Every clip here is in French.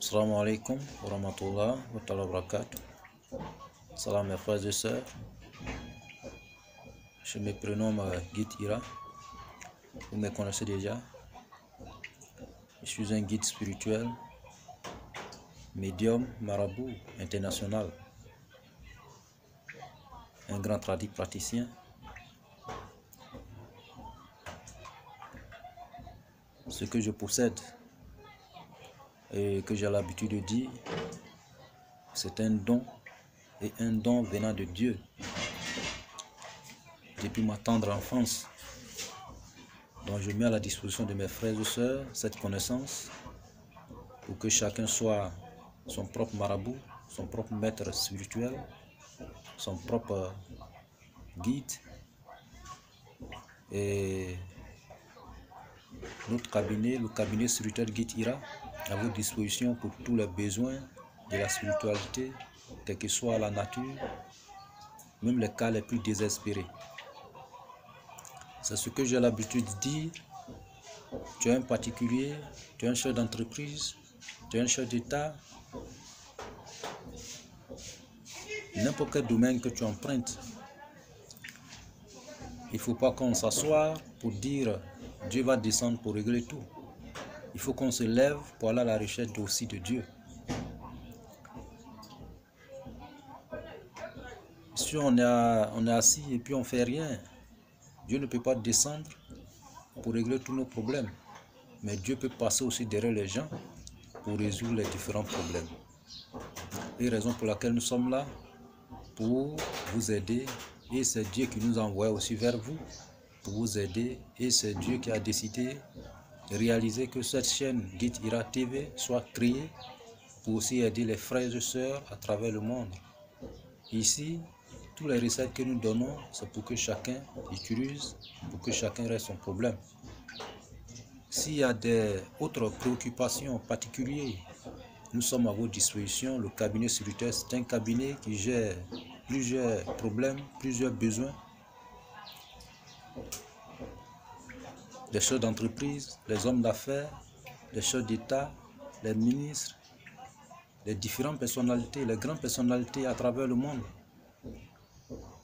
Assalamu alaikum wa rahmatullah wa ta'ala wa barakatuh. Salam mes frères et sœurs. Je me prénomme Guide Ira. Vous me connaissez déjà. Je suis un guide spirituel, médium, marabout international, un grand praticien. Ce que je possède et que j'ai l'habitude de dire, c'est un don, et un don venant de Dieu. Depuis ma tendre enfance, dont je mets à la disposition de mes frères et sœurs cette connaissance pour que chacun soit son propre marabout, son propre maître spirituel, son propre guide. Et notre cabinet, le cabinet spirituel Guide Ira, à votre disposition pour tous les besoins de la spiritualité, quelle que soit la nature, même les cas les plus désespérés. C'est ce que j'ai l'habitude de dire. Tu es un particulier, tu es un chef d'entreprise, tu es un chef d'État, n'importe quel domaine que tu empruntes. Il ne faut pas qu'on s'assoie pour dire Dieu va descendre pour régler tout. Il faut qu'on se lève pour aller à la recherche aussi de Dieu. Si on est assis et puis on ne fait rien, Dieu ne peut pas descendre pour régler tous nos problèmes. Mais Dieu peut passer aussi derrière les gens pour résoudre les différents problèmes. Et raison pour laquelle nous sommes là, pour vous aider. Et c'est Dieu qui nous envoie aussi vers vous pour vous aider. Et c'est Dieu qui a décidé de réaliser que cette chaîne Guide Ira TV soit créée pour aussi aider les frères et sœurs à travers le monde. Ici, toutes les recettes que nous donnons, c'est pour que chacun utilise, pour que chacun règle son problème. S'il y a des autres préoccupations particulières, nous sommes à votre disposition. Le cabinet spirituel, c'est un cabinet qui gère plusieurs problèmes, plusieurs besoins. Les chefs d'entreprise, les hommes d'affaires, les chefs d'État, les ministres, les différentes personnalités, les grandes personnalités à travers le monde.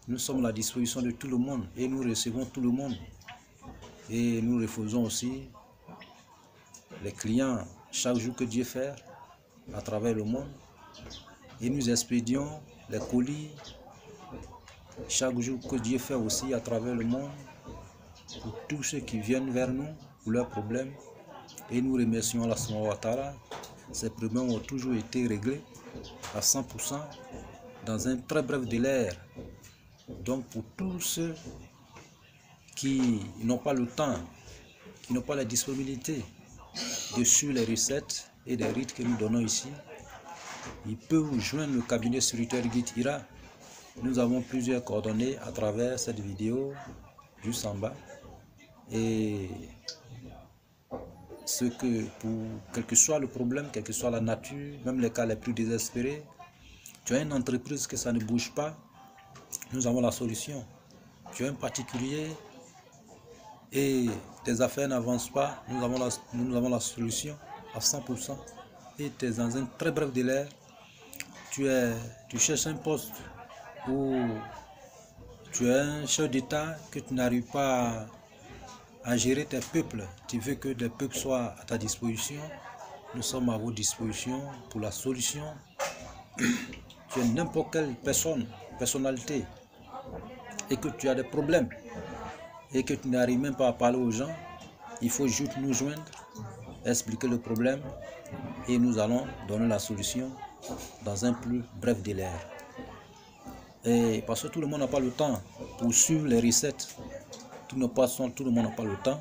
Nous sommes à la disposition de tout le monde et nous recevons tout le monde. Et nous refaisons aussi les clients chaque jour que Dieu fait à travers le monde. Et nous expédions les colis chaque jour que Dieu fait aussi à travers le monde pour tous ceux qui viennent vers nous pour leurs problèmes. Et nous remercions Allah subhanahu wa ta'ala. Ces problèmes ont toujours été réglés à 100% dans un très bref délai. Donc pour tous ceux qui n'ont pas le temps, qui n'ont pas la disponibilité de suivre les recettes et les rites que nous donnons ici, ils peuvent joindre le cabinet spirituel Guide Ira. Nous avons plusieurs coordonnées à travers cette vidéo, juste en bas. Et quel que soit le problème, quelle que soit la nature, même les cas les plus désespérés, tu as une entreprise que ça ne bouge pas, nous avons la solution. Tu es un particulier et tes affaires n'avancent pas, nous avons la solution à 100%. Et tu es dans un très bref délai, tu cherches un poste où tu es un chef d'État que tu n'arrives pas à gérer tes peuples. Tu veux que les peuples soient à ta disposition. Nous sommes à votre disposition pour la solution. Tu es n'importe quelle personnalité et que tu as des problèmes et que tu n'arrives même pas à parler aux gens, il faut juste nous joindre, expliquer le problème et nous allons donner la solution dans un plus bref délai. Et parce que tout le monde n'a pas le temps pour suivre les recettes, tout le monde n'a pas le temps,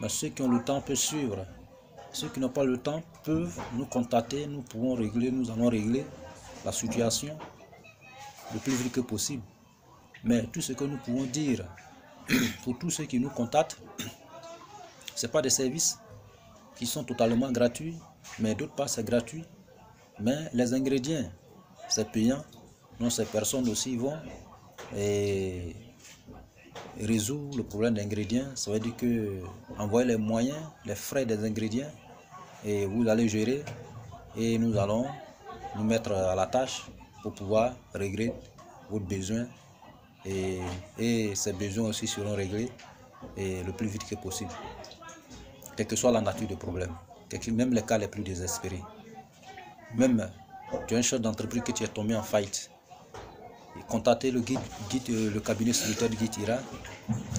mais ceux qui ont le temps peuvent suivre. Ceux qui n'ont pas le temps peuvent nous contacter, nous allons régler la situation le plus vite que possible. Mais tout ce que nous pouvons dire pour tous ceux qui nous contactent, ce n'est pas des services qui sont totalement gratuits, mais d'autres part c'est gratuit. Mais les ingrédients, c'est payant. Donc ces personnes aussi vont et résoudre le problème d'ingrédients. Ça veut dire que envoyer les moyens, les frais des ingrédients et vous allez gérer et nous allons nous mettre à la tâche pour pouvoir régler votre besoin et ces besoins aussi seront réglés et le plus vite que possible, quelle que soit la nature du problème, même les cas les plus désespérés. Même tu es un chef d'entreprise que tu es tombé en faillite, contactez le cabinet secrétaire de Guy Tira.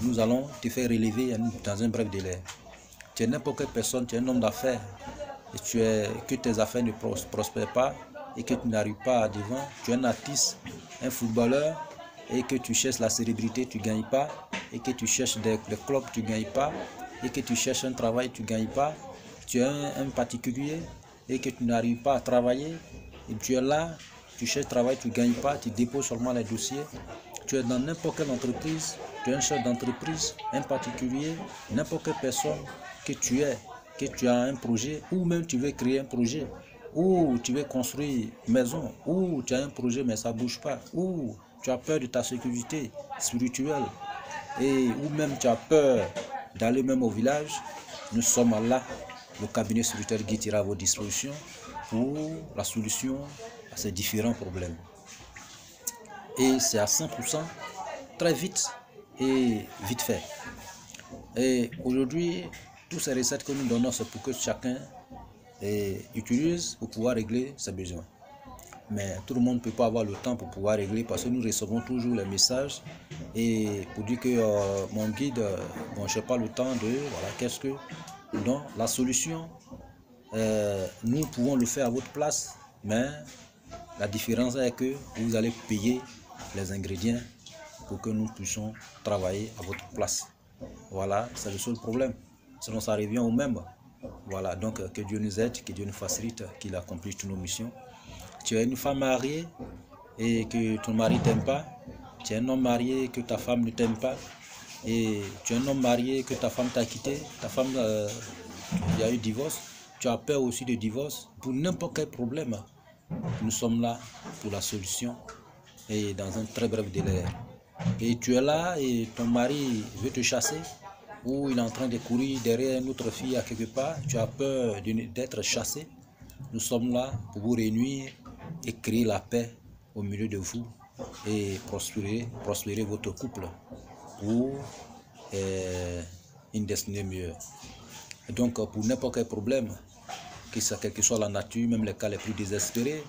Nous allons te faire relever dans un bref délai. Tu es n'importe quelle personne, tu es un homme d'affaires et que tes affaires ne prospèrent pas et que tu n'arrives pas à devant. Tu es un artiste, un footballeur et que tu cherches la célébrité, tu ne gagnes pas, et que tu cherches des clubs, tu ne gagnes pas, et que tu cherches un travail, tu ne gagnes pas. Tu es un particulier et que tu n'arrives pas à travailler et tu es là. Tu cherches travail, tu ne gagnes pas, tu déposes seulement les dossiers. Tu es dans n'importe quelle entreprise, tu es un chef d'entreprise, un particulier, n'importe quelle personne que tu as un projet, ou même tu veux créer un projet, ou tu veux construire une maison, ou tu as un projet mais ça ne bouge pas, ou tu as peur de ta sécurité spirituelle, ou même tu as peur d'aller même au village. Nous sommes là, le cabinet spirituel Guy Tira à vos dispositions pour la solution à ces différents problèmes. Et c'est à 100%, très vite et vite fait. Et aujourd'hui, toutes ces recettes que nous donnons, c'est pour que chacun utilise pour pouvoir régler ses besoins. Mais tout le monde ne peut pas avoir le temps pour pouvoir régler parce que nous recevons toujours les messages et pour dire que mon guide, bon, je n'ai pas le temps de, voilà, qu'est-ce que... Donc, la solution, nous pouvons le faire à votre place, mais la différence est que vous allez payer les ingrédients pour que nous puissions travailler à votre place. Voilà, c'est le seul problème. Sinon, ça revient au même. Voilà, donc que Dieu nous aide, que Dieu nous facilite, qu'il accomplisse toutes nos missions. Tu es une femme mariée et que ton mari ne t'aime pas. Tu es un homme marié que ta femme ne t'aime pas. Et tu es un homme marié que ta femme t'a quitté. Ta femme, il y a eu divorce. Tu as peur aussi de divorce. Pour n'importe quel problème, nous sommes là pour la solution et dans un très bref délai. Et tu es là et ton mari veut te chasser ou il est en train de courir derrière une autre fille à quelque part. Tu as peur d'être chassé. Nous sommes là pour vous réunir et créer la paix au milieu de vous et prospérer votre couple pour une destinée meilleure. Et donc pour n'importe quel problème, quelle que soit la nature, même les cas les plus désespérés,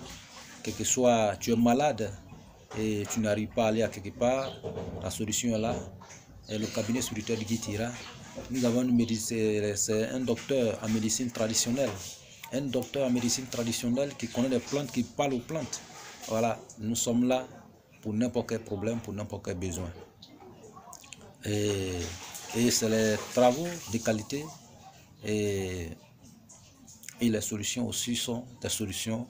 quel que soit, tu es malade et tu n'arrives pas à aller à quelque part, la solution est là. Et le cabinet spirituel de Guy Tira, nous avons c'est un docteur en médecine traditionnelle. Un docteur en médecine traditionnelle qui connaît les plantes, qui parle aux plantes. Voilà, nous sommes là pour n'importe quel problème, pour n'importe quel besoin. Et c'est les travaux de qualité et les solutions aussi sont des solutions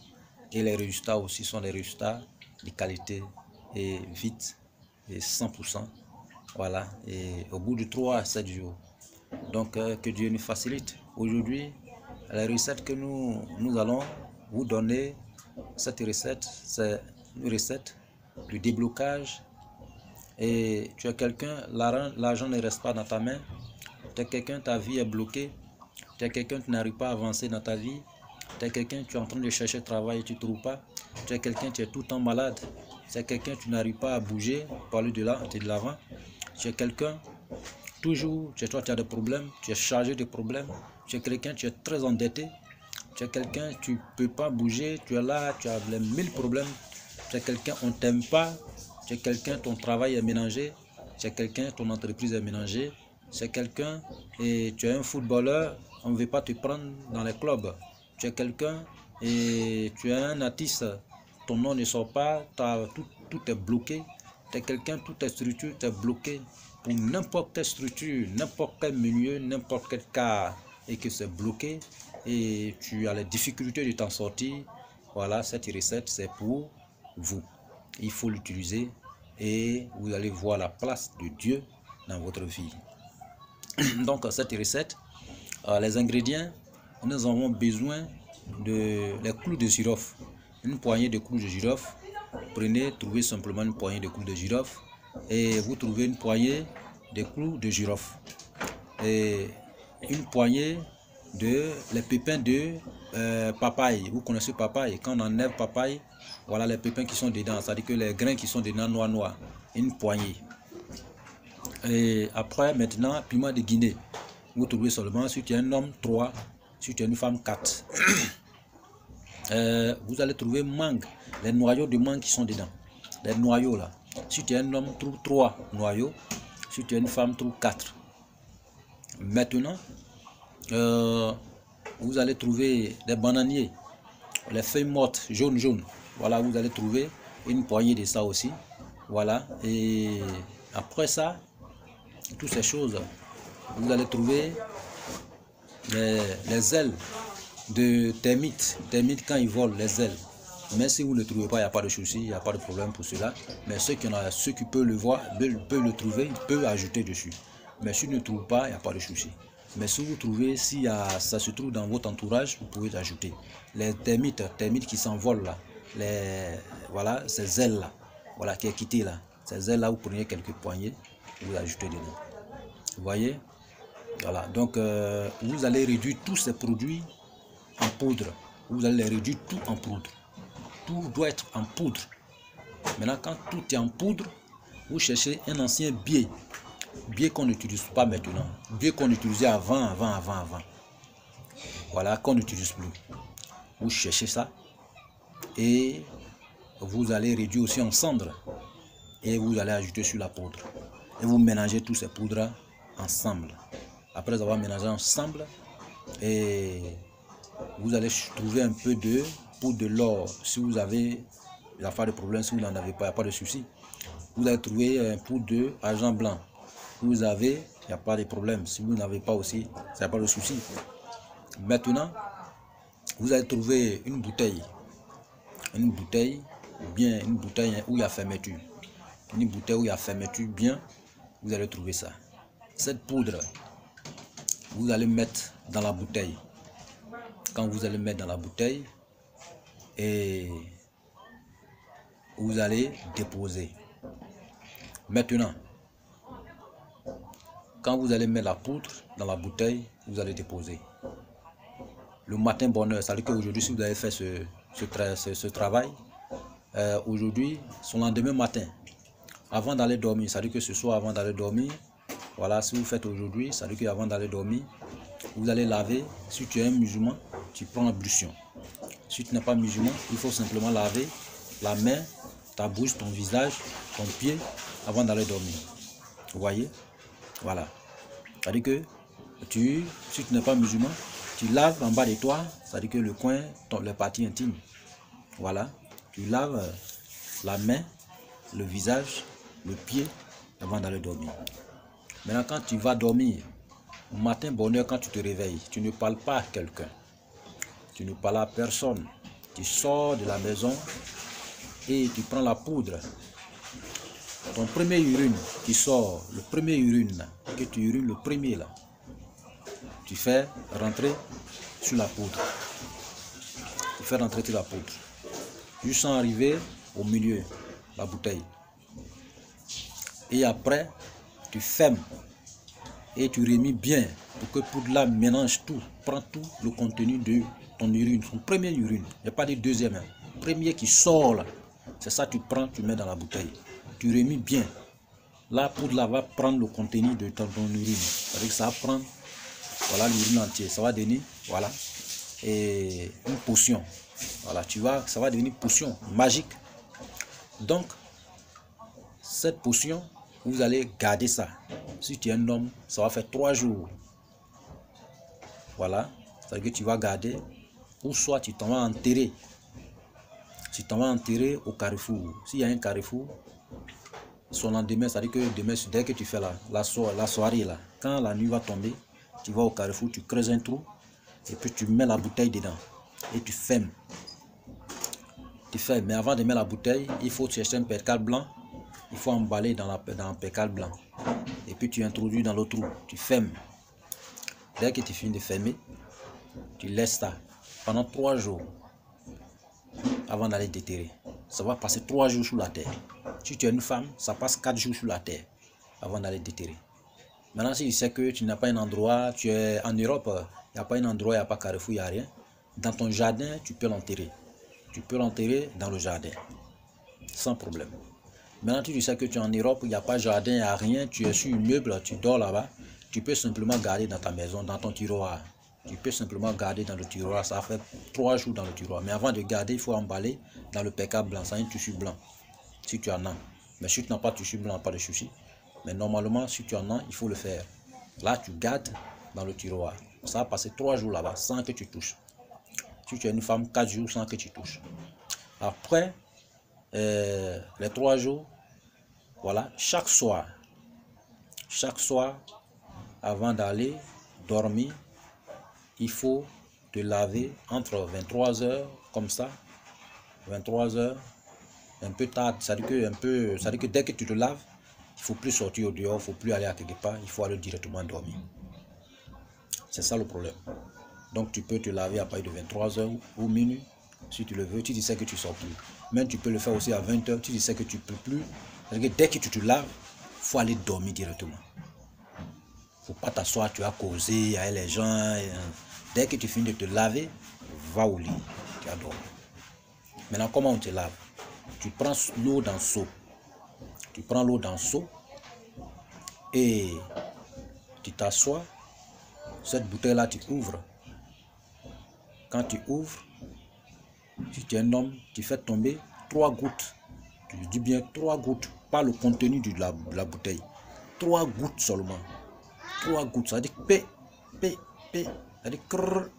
et les résultats aussi sont des résultats de qualité et vite et 100%. Voilà, et au bout de 3 à 7 jours. Donc que Dieu nous facilite. Aujourd'hui, la recette que nous allons vous donner, cette recette, c'est une recette de déblocage. Et tu es quelqu'un, l'argent ne reste pas dans ta main. Tu es quelqu'un, ta vie est bloquée. Tu es quelqu'un qui n'arrive pas à avancer dans ta vie. Tu es quelqu'un, tu es en train de chercher travail et tu ne trouves pas. Tu es quelqu'un, tu es tout le temps malade. Tu es quelqu'un, tu n'arrives pas à bouger, parler de l'avant. Tu es quelqu'un, toujours, chez toi tu as des problèmes, tu es chargé de problèmes. Tu es quelqu'un, tu es très endetté. Tu es quelqu'un, tu ne peux pas bouger, tu es là, tu as les 1000 problèmes. Tu es quelqu'un, on ne t'aime pas. Tu es quelqu'un, ton travail est ménagé. Tu es quelqu'un, ton entreprise est ménagée. Tu es quelqu'un et tu es un footballeur, on ne veut pas te prendre dans les clubs. Tu es quelqu'un et tu es un artiste, ton nom ne sort pas, tout est bloqué. Tu es quelqu'un, toutes tes structures sont bloquées pour n'importe quelle structure, n'importe quel milieu, n'importe quel cas et que c'est bloqué et tu as les difficultés de t'en sortir. Voilà, cette recette c'est pour vous. Il faut l'utiliser et vous allez voir la place de Dieu dans votre vie. Donc cette recette, les ingrédients, nous avons besoin de les clous de girofle, une poignée de clous de girofle. Trouvez simplement une poignée de clous de girofle et vous trouvez une poignée de clous de girofle et une poignée les pépins de papaye. Vous connaissez papaye? Quand on enlève papaye, voilà les pépins qui sont dedans, c'est-à-dire que les grains qui sont dedans noir. Une poignée. Et après, maintenant, piment de Guinée. Vous trouvez seulement, si tu es un homme, 3. Si tu es une femme, 4. Vous allez trouver mangue, les noyaux de mangue qui sont dedans. Les noyaux là. Si tu es un homme, trouve 3 noyaux. Si tu es une femme, trouve 4. Maintenant, vous allez trouver des bananiers, les feuilles mortes, jaune. Voilà, vous allez trouver une poignée de ça aussi. Voilà, et après ça, toutes ces choses, vous allez trouver les ailes de termites. Termites quand ils volent, les ailes. Mais si vous ne le trouvez pas, il n'y a pas de souci, il n'y a pas de problème pour cela. Mais ceux qui peuvent le voir, peuvent le trouver, ils peuvent ajouter dessus. Mais s'ils ne trouvent pas, il n'y a pas de souci. Mais si vous trouvez, si ça se trouve dans votre entourage, vous pouvez ajouter. Les termites qui s'envolent là, voilà, ces ailes là, voilà, qui est quitté là. Ces ailes là, vous prenez quelques poignées, vous ajoutez dedans. Vous voyez? Voilà, donc vous allez réduire tous ces produits en poudre. Vous allez les réduire tout en poudre. Tout doit être en poudre. Maintenant, quand tout est en poudre, vous cherchez un ancien biais. Biais qu'on n'utilise pas maintenant. Biais qu'on utilisait avant. Voilà, qu'on n'utilise plus. Vous cherchez ça. Et vous allez réduire aussi en cendres. Et vous allez ajouter sur la poudre. Et vous mélangez tous ces poudres ensemble. Après avoir mélangé ensemble, et vous allez trouver un peu de poudre de l'or. Si vous avez, il n'y a pas de problème. Si vous n'en avez pas, il n'y a pas de souci. Vous allez trouver un poudre de argent blanc. Vous avez, il n'y a pas de problème. Si vous n'avez pas aussi, il n'y a pas de souci. Maintenant, vous allez trouver une bouteille. Une bouteille où il y a fermeture. Une bouteille où il y a fermeture bien, vous allez trouver ça. Cette poudre, vous allez mettre dans la bouteille. Quand vous allez mettre dans la bouteille, et vous allez déposer. Maintenant, quand vous allez mettre la poudre dans la bouteille, vous allez déposer. Le matin bonheur, c'est-à-dire qu'aujourd'hui, si vous avez fait ce travail, aujourd'hui, son lendemain matin, avant d'aller dormir, c'est-à-dire que ce soir avant d'aller dormir, voilà, si vous faites aujourd'hui, c'est-à-dire qu'avant d'aller dormir, vous allez laver. Si tu es un musulman, tu prends l'ablution. Si tu n'es pas musulman, il faut simplement laver la main, ta bouche, ton visage, ton pied avant d'aller dormir. Vous voyez? Voilà. C'est-à-dire que si tu n'es pas musulman, tu laves en bas de toi, c'est-à-dire que le coin, les parties intimes. Voilà. Tu laves la main, le visage, le pied avant d'aller dormir. Maintenant, quand tu vas dormir, matin bonheur, quand tu te réveilles, tu ne parles pas à quelqu'un. Tu ne parles à personne. Tu sors de la maison et tu prends la poudre. Ton premier urine qui sort, le premier urine, que tu urines le premier là, tu fais rentrer sur la poudre. Tu fais rentrer sur la poudre. Juste arriver au milieu, la bouteille. Et après, tu fermes et tu remis bien pour que poudre là mélange tout, prend tout le contenu de ton urine, son premier urine. Il n'y a pas de deuxième. Premier qui sort là, c'est ça tu prends, tu mets dans la bouteille. Tu remis bien. La poudre là va prendre le contenu de ton urine. C'est-à-dire que ça va prendre, voilà, l'urine entier. Ça va donner, voilà, et une potion. Voilà, tu vois, ça va devenir une potion magique. Donc, cette potion, vous allez garder ça. Si tu es un homme, ça va faire 3 jours. Voilà, c'est-à-dire que tu vas garder, ou soit tu t'en vas enterrer. Tu t'en vas enterrer au carrefour. S'il y a un carrefour, son lendemain, c'est-à-dire que demain, dès que tu fais la soirée, là, quand la nuit va tomber, tu vas au carrefour, tu creuses un trou, et puis tu mets la bouteille dedans, et tu fermes. Tu fermes, mais avant de mettre la bouteille, il faut chercher un percal blanc, il faut emballer dans un percal blanc, et puis tu introduis dans le trou, tu fermes. Dès que tu finis de fermer, tu laisses ça pendant 3 jours avant d'aller déterrer. Ça va passer 3 jours sous la terre. Si tu es une femme, ça passe 4 jours sous la terre avant d'aller déterrer. Maintenant, si tu sais que tu n'as pas un endroit, tu es en Europe, Il n'y a pas un endroit, il n'y a pas Carrefour, il n'y a rien. Dans ton jardin, tu peux l'enterrer. Tu peux l'enterrer dans le jardin. Sans problème. Maintenant, tu sais que tu es en Europe, il n'y a pas de jardin, il n'y a rien. Tu es sur un meuble, tu dors là-bas. Tu peux simplement garder dans ta maison, dans ton tiroir. Tu peux simplement garder dans le tiroir. Ça fait 3 jours dans le tiroir. Mais avant de garder, il faut emballer dans le PK blanc. Ça a un tissu blanc. Si tu en as. Mais si tu n'as pas de tissu blanc, pas de souci. Mais normalement, si tu en as, il faut le faire. Là, tu gardes dans le tiroir. Ça va passer 3 jours là-bas sans que tu touches. Si tu es une femme, 4 jours sans que tu touches. Après les 3 jours, voilà, chaque soir, avant d'aller dormir, il faut te laver entre 23 h comme ça, 23 h, un peu tard, ça veut dire que dès que tu te laves, il ne faut plus sortir au dehors, il ne faut plus aller à quelque part, il faut aller directement dormir. C'est ça le problème. Donc tu peux te laver à partir de 23 h ou minuit, si tu le veux, tu sais que tu ne sors plus. Même tu peux le faire aussi à 20 h, tu sais que tu ne peux plus. C'est-à-dire que dès que tu te laves, il faut aller dormir directement. Il ne faut pas t'asseoir, tu as causé avec les gens. Dès que tu finis de te laver, va au lit, tu as dormi. Maintenant, comment on te lave? Tu prends l'eau dans le seau. Tu prends l'eau dans le seau et tu t'assois. Cette bouteille-là, tu ouvres. Quand tu ouvres, si tu es un homme, tu fais tomber 3 gouttes. Tu dis bien 3 gouttes, pas le contenu de la bouteille. 3 gouttes seulement. 3 gouttes, ça veut dire P. Ça veut dire crrr,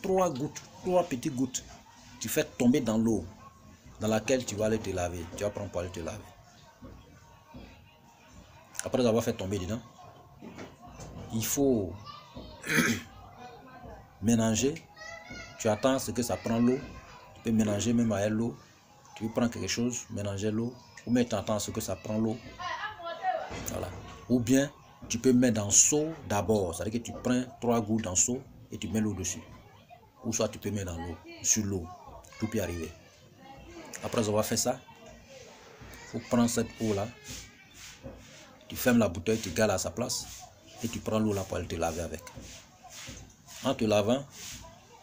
3 gouttes, 3 petites gouttes. Tu fais tomber dans l'eau dans laquelle tu vas aller te laver. Tu vas prendre pour aller te laver. Après avoir fait tomber dedans, il faut mélanger. Tu attends ce que ça prend l'eau. Tu peux mélanger même avec l'eau. Tu peux prendre quelque chose, mélanger l'eau. Ou bien tu attends ce que ça prend l'eau. Voilà. Ou bien tu peux mettre dans le seau d'abord. C'est-à-dire que tu prends 3 gouttes dans le seau et tu mets l'eau dessus. Ou soit tu peux mettre dans l'eau, sur l'eau. Tout peut arriver. Après avoir fait ça, il faut prendre cette eau-là. Tu fermes la bouteille, tu gardes à sa place. Et tu prends l'eau là pour aller te laver avec. En te lavant,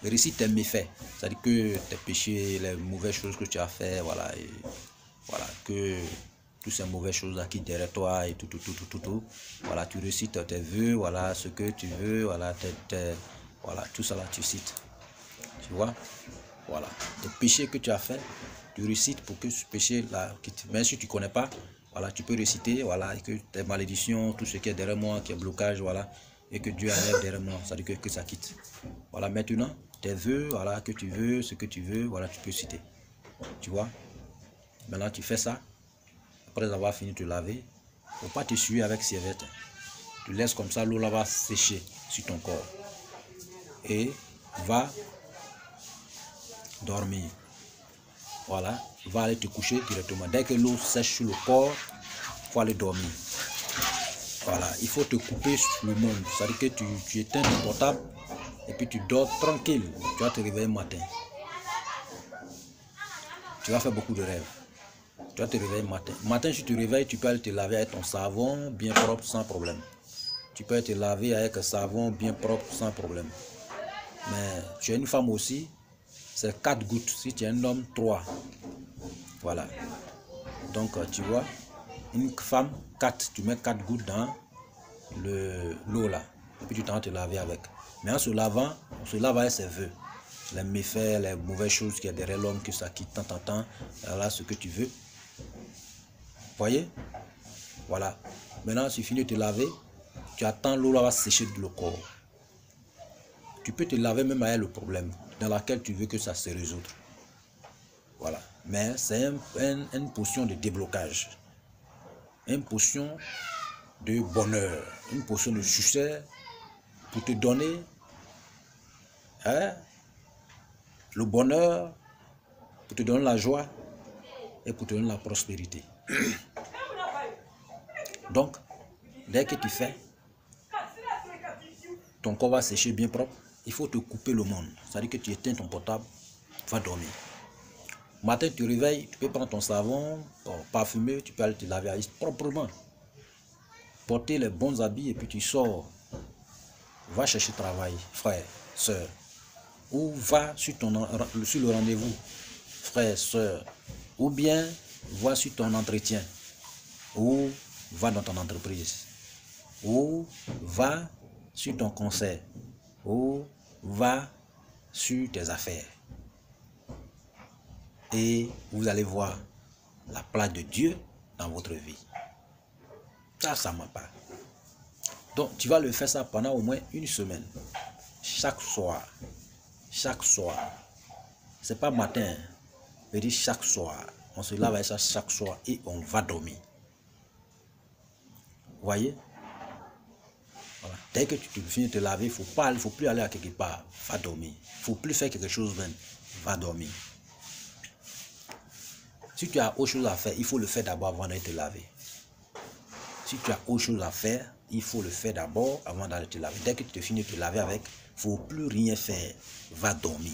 récite tes méfaits. C'est-à-dire que tes péchés, les mauvaises choses que tu as fait, voilà. Et voilà, que toutes ces mauvaises choses-là qui derrière toi et tout. Voilà, tu récites tes vœux, voilà, ce que tu veux, voilà, voilà, tout ça là, tu cites. Tu vois? Voilà. Les péchés que tu as fait, tu récites pour que ce péché-là, même si tu ne connais pas, voilà, tu peux réciter, voilà, et que tes malédictions, tout ce qui est derrière moi, qui est blocage, voilà, et que Dieu enlève derrière moi, ça veut dire que ça quitte. Voilà, maintenant, tes vœux, voilà, que tu veux, ce que tu veux, voilà, tu peux citer. Tu vois? Maintenant, tu fais ça. Après avoir fini de te laver, il ne faut pas t'essuyer avec serviette. Tu laisses comme ça, l'eau là va sécher sur ton corps. Et va dormir. Voilà, va aller te coucher directement. Dès que l'eau sèche sur le corps, il faut aller dormir. Voilà, il faut te couper le monde. C'est-à-dire que tu éteins ton portable et puis tu dors tranquille. Tu vas te réveiller le matin. Tu vas faire beaucoup de rêves. Tu vas te réveiller le matin. Le matin, si tu te réveilles, tu peux aller te laver avec ton savon bien propre sans problème. Tu peux aller te laver avec un savon bien propre sans problème. Mais tu es une femme aussi, c'est 4 gouttes. Si tu es un homme, 3. Voilà. Donc, tu vois, une femme, 4. Tu mets 4 gouttes dans l'eau là. Et puis tu t'en vas te laver avec. Mais en se lavant, on se lave avec ses vœux. Les méfaits, les mauvaises choses qu'il y a derrière l'homme, que ça quitte tant, voilà ce que tu veux. Voyez? Voilà. Maintenant, si tu finis de te laver, tu attends, l'eau là va sécher le corps. Tu peux te laver même avec le problème dans lequel tu veux que ça se résout. Voilà. Mais c'est une potion de déblocage. Une potion de bonheur. Une potion de succès pour te donner le bonheur, pour te donner la joie et pour te donner la prospérité. Donc, dès que tu fais, ton corps va sécher bien propre. Il faut te couper le monde. C'est-à-dire que tu éteins ton portable, tu vas dormir. Matin, tu te réveilles, tu peux prendre ton savon, parfumer, tu peux aller te laver proprement. Porter les bons habits et puis tu sors. va chercher travail, frère, soeur. Ou va sur le rendez-vous, frère, soeur. Ou bien va sur ton entretien. Ou va dans ton entreprise. Ou va sur ton concert. Ou va sur tes affaires. Et vous allez voir la place de Dieu dans votre vie. Ça m'a pas. Donc, tu vas le faire ça pendant au moins une semaine. Chaque soir. Chaque soir. C'est pas matin. Je dis chaque soir. On se lave avec ça chaque soir et on va dormir. Vous voyez? Voilà. Dès que tu finis de te laver, il ne faut plus aller à quelque part. Va dormir. Il ne faut plus faire quelque chose même. Va dormir. Si tu as autre chose à faire, il faut le faire d'abord avant d'aller te laver. Si tu as autre chose à faire, il faut le faire d'abord avant d'aller te laver. Dès que tu te finis de te laver avec, il ne faut plus rien faire. Va dormir.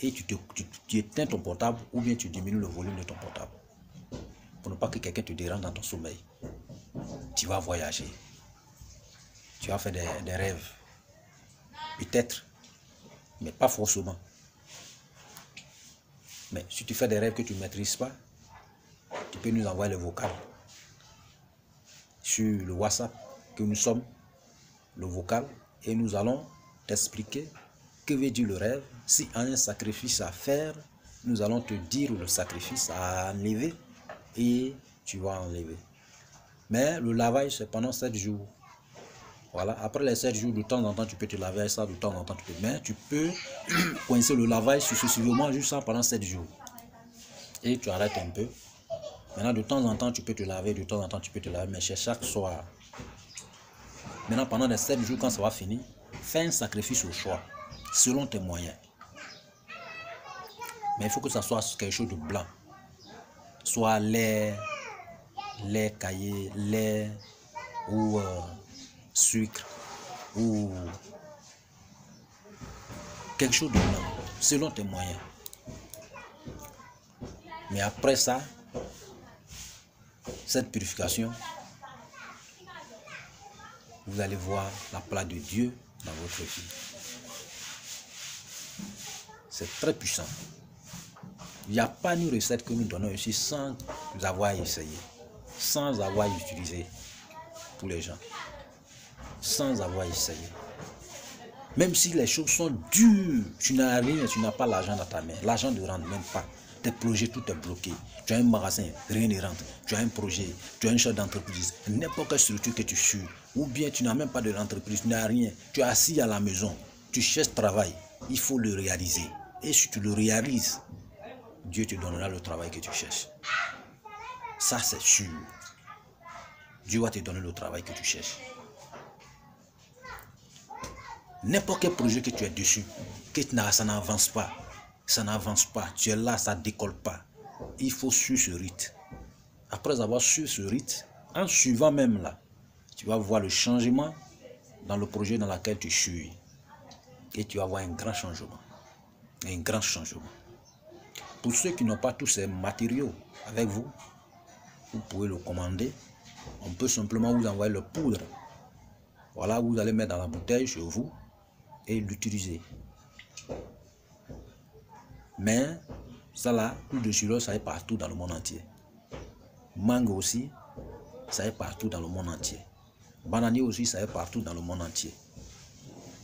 Et tu éteins ton portable ou bien tu diminues le volume de ton portable. Pour ne pas que quelqu'un te dérange dans ton sommeil. Tu vas voyager. Tu vas faire des rêves. Peut-être, mais pas forcément. Mais si tu fais des rêves que tu ne maîtrises pas, tu peux nous envoyer le vocal. Sur le WhatsApp que nous sommes, le vocal, et nous allons t'expliquer que veut dire le rêve. Si on a un sacrifice à faire, nous allons te dire le sacrifice à enlever et tu vas enlever. Mais le lavage, c'est pendant 7 jours. Voilà, après les 7 jours, de temps en temps, tu peux te laver avec ça, de temps en temps, tu peux. Mais tu peux coincer le lavage successivement juste ça pendant 7 jours. Et tu arrêtes un peu. Maintenant, de temps en temps, tu peux te laver, de temps en temps, tu peux te laver, mais c'est chaque soir. Maintenant, pendant les 7 jours, quand ça va finir, fais un sacrifice au choix, selon tes moyens. Mais il faut que ça soit quelque chose de blanc. Soit lait caillé, lait ou sucre ou quelque chose de blanc, selon tes moyens. Mais après ça, cette purification, vous allez voir la place de Dieu dans votre vie. C'est très puissant. Il n'y a pas une recette que nous donnons ici sans avoir essayé, sans avoir utilisé pour les gens, sans avoir essayé. Même si les choses sont dures, tu n'as rien, tu n'as pas l'argent dans ta main, l'argent ne rentre même pas. Tes projets, tout est bloqué. Tu as un magasin, rien ne rentre. Tu as un projet, tu as une chef d'entreprise, n'importe quelle structure que tu suis, ou bien tu n'as même pas de l'entreprise, tu n'as rien. Tu es assis à la maison, tu cherches travail, il faut le réaliser. Et si tu le réalises, Dieu te donnera le travail que tu cherches. Ça, c'est sûr. Dieu va te donner le travail que tu cherches. N'importe quel projet que tu es dessus, que ça n'avance pas, tu es là, ça ne décolle pas. Il faut suivre ce rite. Après avoir suivi ce rite, en suivant même là, tu vas voir le changement dans le projet dans lequel tu suis. Et tu vas voir un grand changement. Un grand changement. Pour ceux qui n'ont pas tous ces matériaux avec vous, vous pouvez le commander. On peut simplement vous envoyer le poudre. Voilà, vous allez mettre dans la bouteille chez vous et l'utiliser. Mais ça là, l'huile de chilo, ça est partout dans le monde entier. Mangue aussi, ça est partout dans le monde entier. Bananier aussi, ça est partout dans le monde entier.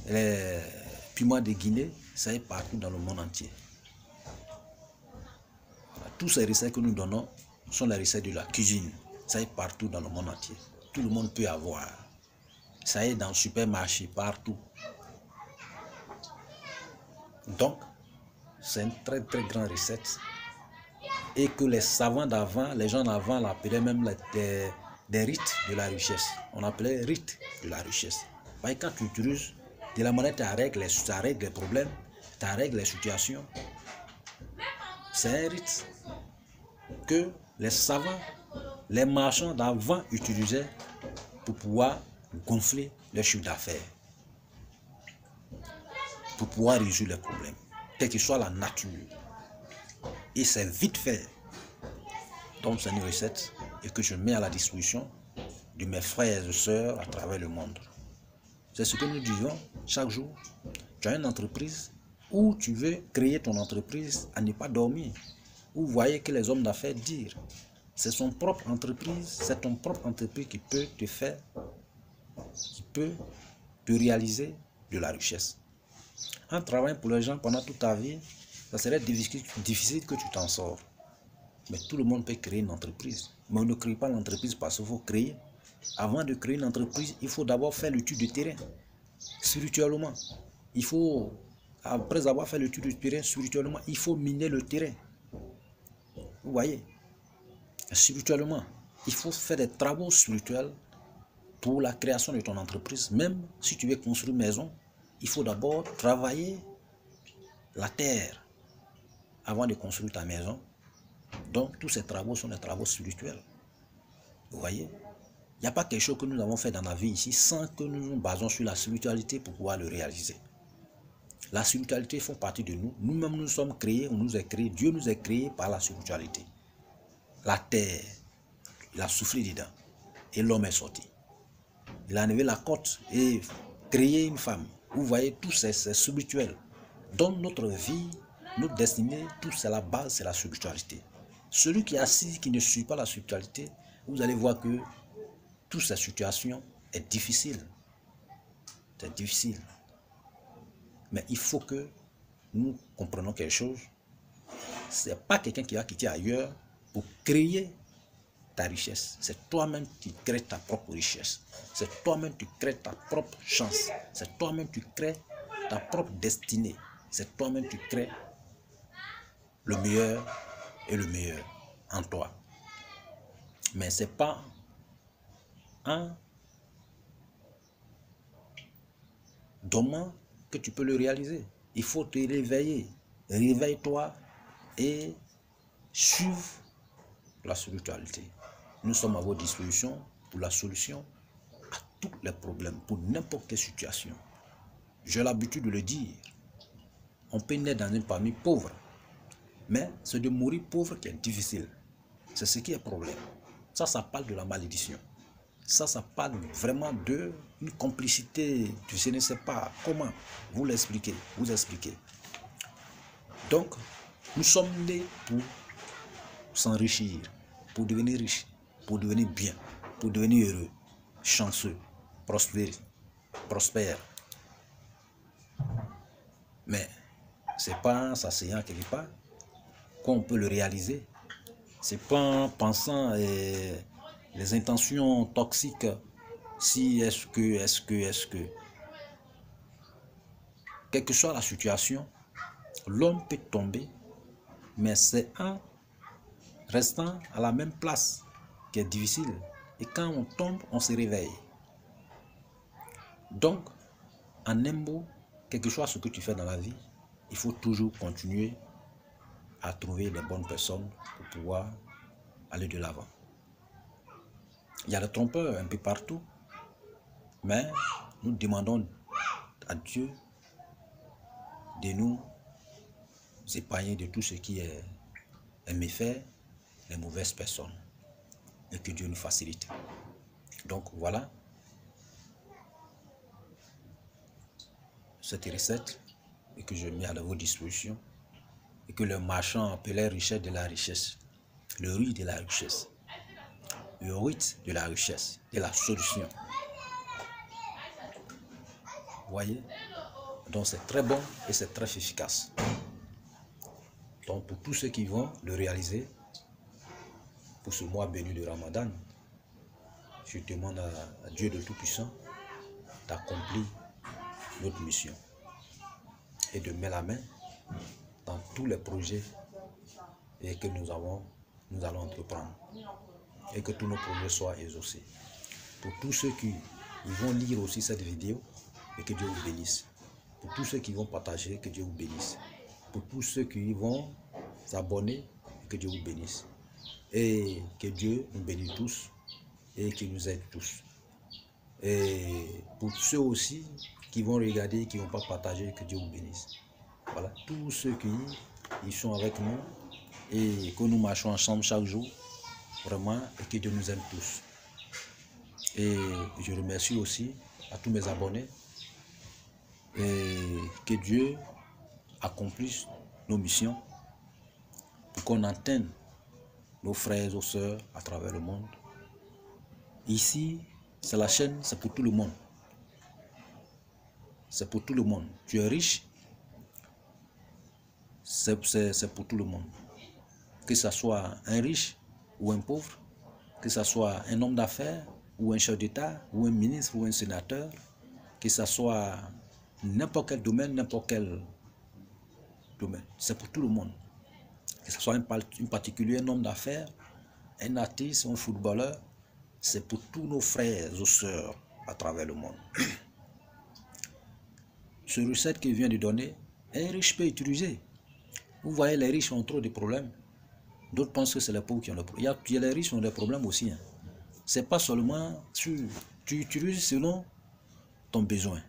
Les piments de Guinée, ça est partout dans le monde entier. Voilà. Tous ces recettes que nous donnons sont les recettes de la cuisine. Ça est partout dans le monde entier. Tout le monde peut avoir. Ça est dans le supermarché, partout. Donc, c'est une très très grande recette. Et que les savants d'avant, les gens d'avant l'appelaient même des rites de la richesse. On appelait rites de la richesse. Parce que quand tu utilises de la monnaie, tu règles les problèmes, tu règles les situations. C'est un rite que les savants, les marchands d'avant utilisaient pour pouvoir gonfler leur chiffre d'affaires, pour pouvoir résoudre les problèmes, quelle que soit la nature. Et c'est vite fait. Donc c'est une recette et que je mets à la disposition de mes frères et sœurs à travers le monde. C'est ce que nous disons chaque jour. Tu as une entreprise où tu veux créer ton entreprise à ne pas dormir. Vous voyez que les hommes d'affaires disent, c'est son propre entreprise, c'est ton propre entreprise qui peut te faire, qui peut te réaliser de la richesse. En travaillant pour les gens pendant toute ta vie, ça serait difficile que tu t'en sors. Mais tout le monde peut créer une entreprise. Mais on ne crée pas l'entreprise parce qu'il faut créer. Avant de créer une entreprise, il faut d'abord faire l'étude de terrain, spirituellement. Il faut, après avoir fait l'étude de terrain, spirituellement, il faut miner le terrain. Vous voyez, spirituellement, il faut faire des travaux spirituels pour la création de ton entreprise. Même si tu veux construire une maison, il faut d'abord travailler la terre avant de construire ta maison. Donc, tous ces travaux sont des travaux spirituels. Vous voyez, il n'y a pas quelque chose que nous avons fait dans la vie ici sans que nous nous basons sur la spiritualité pour pouvoir le réaliser. La spiritualité fait partie de nous. Nous-mêmes, nous sommes créés, on nous est créés. Dieu nous a créés par la spiritualité. La terre, il a soufflé dedans et l'homme est sorti. Il a enlevé la côte et créé une femme. Vous voyez, tout c'est spirituel. Dans notre vie, notre destinée, tout c'est la base, c'est la spiritualité. Celui qui est assis, qui ne suit pas la spiritualité, vous allez voir que toute cette situation est difficile. C'est difficile. Mais il faut que nous comprenions quelque chose. Ce n'est pas quelqu'un qui va quitter ailleurs pour créer ta richesse. C'est toi-même qui crées ta propre richesse. C'est toi-même qui crées ta propre chance. C'est toi-même qui crées ta propre destinée. C'est toi-même qui crées le meilleur et le meilleur en toi. Mais ce n'est pas en dormant que tu peux le réaliser. Il faut te réveiller. Réveille-toi et suive la spiritualité. Nous sommes à votre disposition pour la solution à tous les problèmes, pour n'importe quelle situation. J'ai l'habitude de le dire. On peut naître dans une famille pauvre, mais c'est de mourir pauvre qui est difficile. C'est ce qui est problème. Ça parle de la malédiction. Ça parle vraiment d'une complicité. Je ne sais pas comment vous l'expliquer, vous expliquer. Donc, nous sommes nés pour s'enrichir, pour devenir riches, pour devenir bien, pour devenir heureux, chanceux, prospère. Mais ce n'est pas en s'asseyant quelque part qu'on peut le réaliser. Ce n'est pas en pensant les intentions toxiques, si est-ce que. Quelle que soit la situation, l'homme peut tomber, mais c'est en restant à la même place qui est difficile. Et quand on tombe, on se réveille. Donc, en un mot, quel que soit ce que tu fais dans la vie, il faut toujours continuer à trouver les bonnes personnes pour pouvoir aller de l'avant. Il y a des trompeurs un peu partout, mais nous demandons à Dieu de nous épargner de tout ce qui est méfait, les mauvaises personnes, et que Dieu nous facilite. Donc voilà cette recette et que je mets à vos dispositions et que le marchand appelait richesse de la richesse, le riz de la richesse, le rite de la richesse, de la solution. Vous voyez? Donc c'est très bon et c'est très efficace. Donc pour tous ceux qui vont le réaliser, pour ce mois béni de Ramadan, je demande à Dieu de Tout-Puissant d'accomplir notre mission et de mettre la main dans tous les projets et que nous allons entreprendre et que tous nos projets soient exaucés. Pour tous ceux qui vont lire aussi cette vidéo, et que Dieu vous bénisse. Pour tous ceux qui vont partager, que Dieu vous bénisse. Pour tous ceux qui vont s'abonner, que Dieu vous bénisse. Et que Dieu nous bénisse tous et qu'il nous aide tous. Et pour ceux aussi qui vont regarder, qui ne vont pas partager, que Dieu vous bénisse. Voilà, tous ceux qui ils sont avec nous et que nous marchons ensemble chaque jour, vraiment, et que Dieu nous aime tous. Et je remercie aussi à tous mes abonnés et que Dieu accomplisse nos missions pour qu'on atteigne nos frères et nos sœurs à travers le monde. Ici, c'est la chaîne, c'est pour tout le monde. C'est pour tout le monde. Tu es riche, c'est pour tout le monde. Que ce soit un riche ou un pauvre, que ce soit un homme d'affaires ou un chef d'État ou un ministre ou un sénateur, que ce soit n'importe quel domaine, c'est pour tout le monde. Que ce soit un particulier, un homme d'affaires, un artiste, un footballeur, c'est pour tous nos frères et sœurs à travers le monde. Ce recette qu'il vient de donner, un riche peut utiliser. Vous voyez, les riches ont trop de problèmes. D'autres pensent que c'est les pauvres qui ont des problèmes. Il y a les riches qui ont des problèmes aussi. Hein. C'est pas seulement tu utilises selon ton besoin.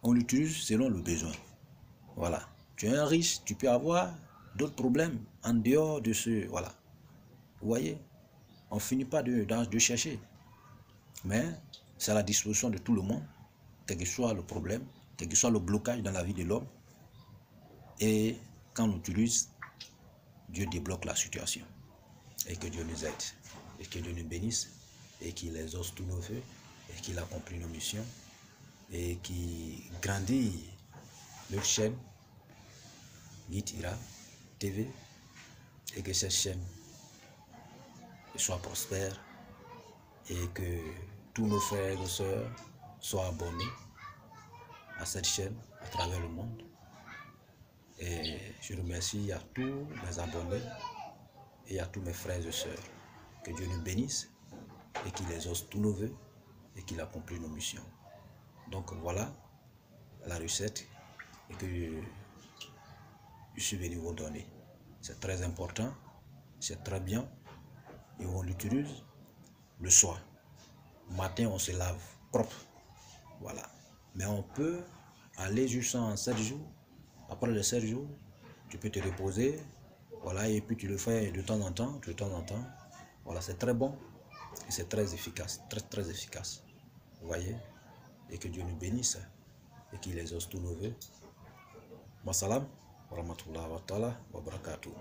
On l'utilise selon le besoin. Voilà. Tu es un riche, tu peux avoir d'autres problèmes en dehors de ce... Voilà. Vous voyez, on ne finit pas de chercher. Mais c'est à la disposition de tout le monde, quel que soit le problème, quel que soit le blocage dans la vie de l'homme. Et quand on l'utilise, Dieu débloque la situation. Et que Dieu nous aide. Et que Dieu nous bénisse. Et qu'il exauce tous nos vœux. Et qu'il accomplit nos missions. Et qu'il grandit notre chaîne Guide Ira TV. Et que cette chaîne soit prospère. Et que tous nos frères et nos sœurs soient abonnés à cette chaîne à travers le monde. Et je remercie à tous mes abonnés et à tous mes frères et sœurs. Que Dieu nous bénisse et qu'il exauce tous nos vœux et qu'il accomplit nos missions. Donc voilà la recette et que je suis venu vous donner. C'est très important, c'est très bien et on l'utilise le soir. Matin, on se lave propre. Voilà. Mais on peut aller jusqu'en 7 jours. Après les 7 jours, tu peux te reposer. Voilà, et puis tu le fais de temps en temps, Voilà, c'est très bon et c'est très efficace, très efficace. Vous voyez? Et que Dieu nous bénisse et qu'il exauce tous nos vœux. Wassalam, wa rahmatullahi wa ta'ala wa barakatuh.